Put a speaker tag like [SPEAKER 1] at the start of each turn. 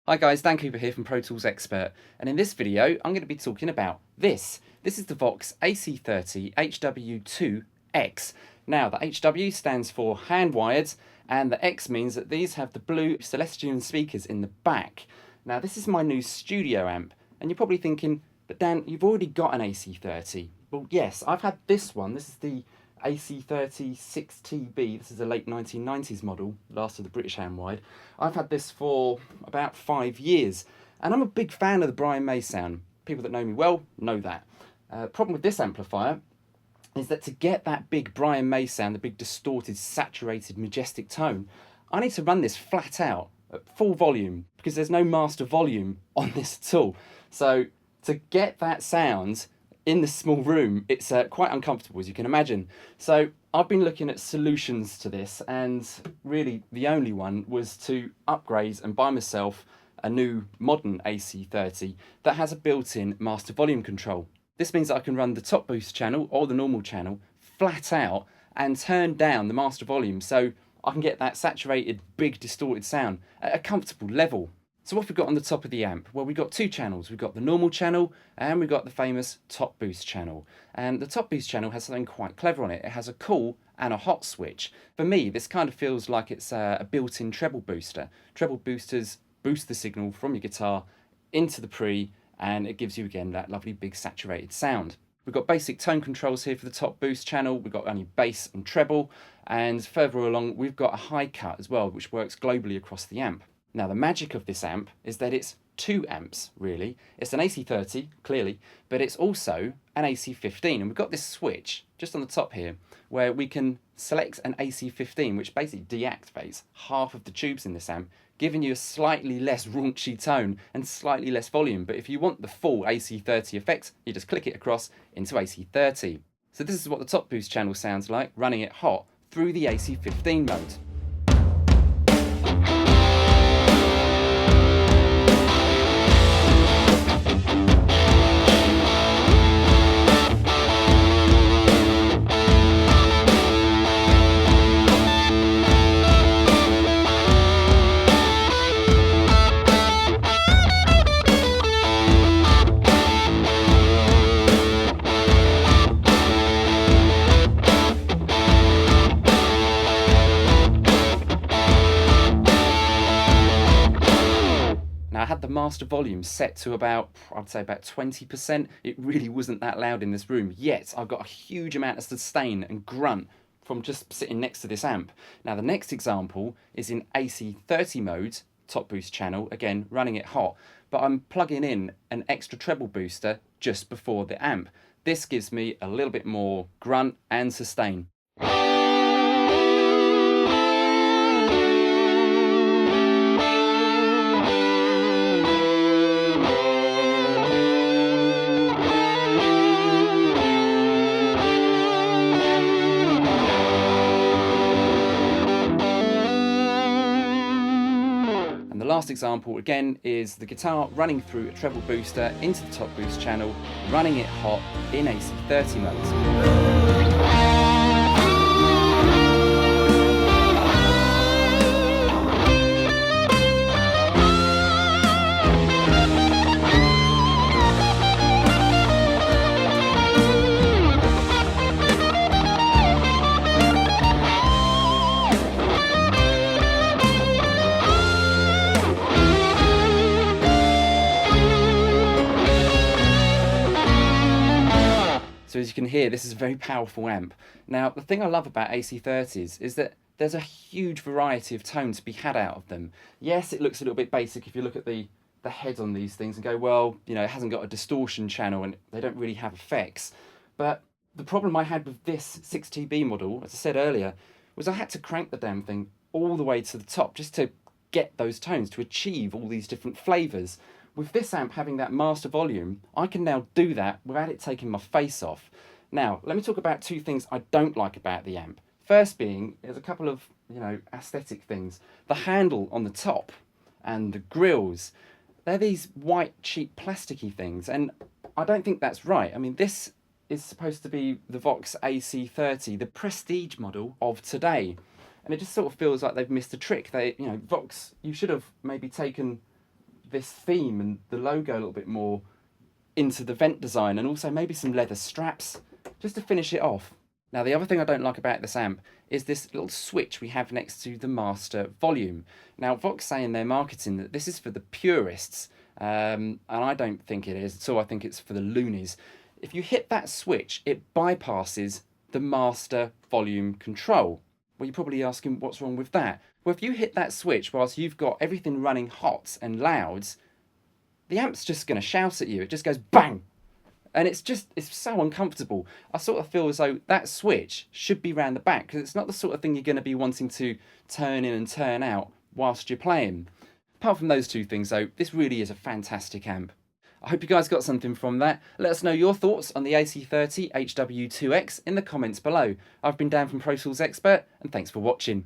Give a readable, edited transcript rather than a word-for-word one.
[SPEAKER 1] Hi guys, Dan Cooper here from Pro Tools Expert, and in this video I'm going to be talking about this. This is the Vox AC30 HW2X. Now the HW stands for hand wired and the X means that these have the blue Celestion speakers in the back. Now this is my new studio amp, and you're probably thinking, but Dan, you've already got an AC30. Well yes, I've had this one. This is the AC30 6TB. This is a late 1990s model, last of the British hand wide. I've had this for about 5 years, and I'm a big fan of the Brian May sound. People that know me well know that. Problem with this amplifier is that to get that big Brian May sound, the big distorted, saturated, majestic tone, I need to run this flat out at full volume because there's no master volume on this at all. So to get that sound in this small room, it's quite uncomfortable, as you can imagine. So I've been looking at solutions to this, and really the only one was to upgrade and buy myself a new modern AC30 that has a built-in master volume control. This means that I can run the top boost channel or the normal channel flat out and turn down the master volume so I can get that saturated, big distorted sound at a comfortable level. So what have we got on the top of the amp? Well, we've got two channels. We've got the normal channel and we've got the famous top boost channel. And the top boost channel has something quite clever on it. It has a cool and a hot switch. For me, this kind of feels like it's a built-in treble booster. Treble boosters boost the signal from your guitar into the pre, and it gives you again that lovely big saturated sound. We've got basic tone controls here for the top boost channel. We've got only bass and treble, and further along we've got a high cut as well, which works globally across the amp. Now the magic of this amp is that it's 2 amps really. It's an AC30 clearly, but it's also an AC15, and we've got this switch just on the top here where we can select an AC15, which basically deactivates half of the tubes in this amp, giving you a slightly less raunchy tone and slightly less volume. But if you want the full AC30 effect, you just click it across into AC30. So this is what the top boost channel sounds like running it hot through the AC15 mode. Now I had the master volume set to about, I'd say about 20%. It really wasn't that loud in this room, yet I've got a huge amount of sustain and grunt from just sitting next to this amp. Now the next example is in AC30 mode, top boost channel, again running it hot, but I'm plugging in an extra treble booster just before the amp. This gives me a little bit more grunt and sustain. The last example again is the guitar running through a treble booster into the top boost channel, running it hot in AC30 mode. So as you can hear, this is a very powerful amp. Now, the thing I love about AC30s is that there's a huge variety of tone to be had out of them. Yes, it looks a little bit basic if you look at the head on these things and go, well, you know, it hasn't got a distortion channel and they don't really have effects. But the problem I had with this 6TB model, as I said earlier, was I had to crank the damn thing all the way to the top just to get those tones, to achieve all these different flavours. With this amp having that master volume, I can now do that without it taking my face off. Now, let me talk about two things I don't like about the amp. First being, there's a couple of, aesthetic things. The handle on the top and the grills, they're these white, cheap, plasticky things, and I don't think that's right. I mean, this is supposed to be the Vox AC30, the prestige model of today. And it just sort of feels like they've missed a trick. Vox, you should have maybe taken this theme and the logo a little bit more into the vent design, and also maybe some leather straps just to finish it off. Now, the other thing I don't like about this amp is this little switch we have next to the master volume. Now, Vox say in their marketing that this is for the purists, and I don't think it is at all. I think it's for the loonies. If you hit that switch, it bypasses the master volume control. Well, you're probably asking what's wrong with that. Well, if you hit that switch whilst you've got everything running hot and louds, the amp's just going to shout at you. It just goes bang! And it's so uncomfortable. I sort of feel as though that switch should be round the back, because it's not the sort of thing you're going to be wanting to turn in and turn out whilst you're playing. Apart from those two things though, this really is a fantastic amp. I hope you guys got something from that. Let us know your thoughts on the AC30 HW2X in the comments below. I've been Dan from Pro Tools Expert, and thanks for watching.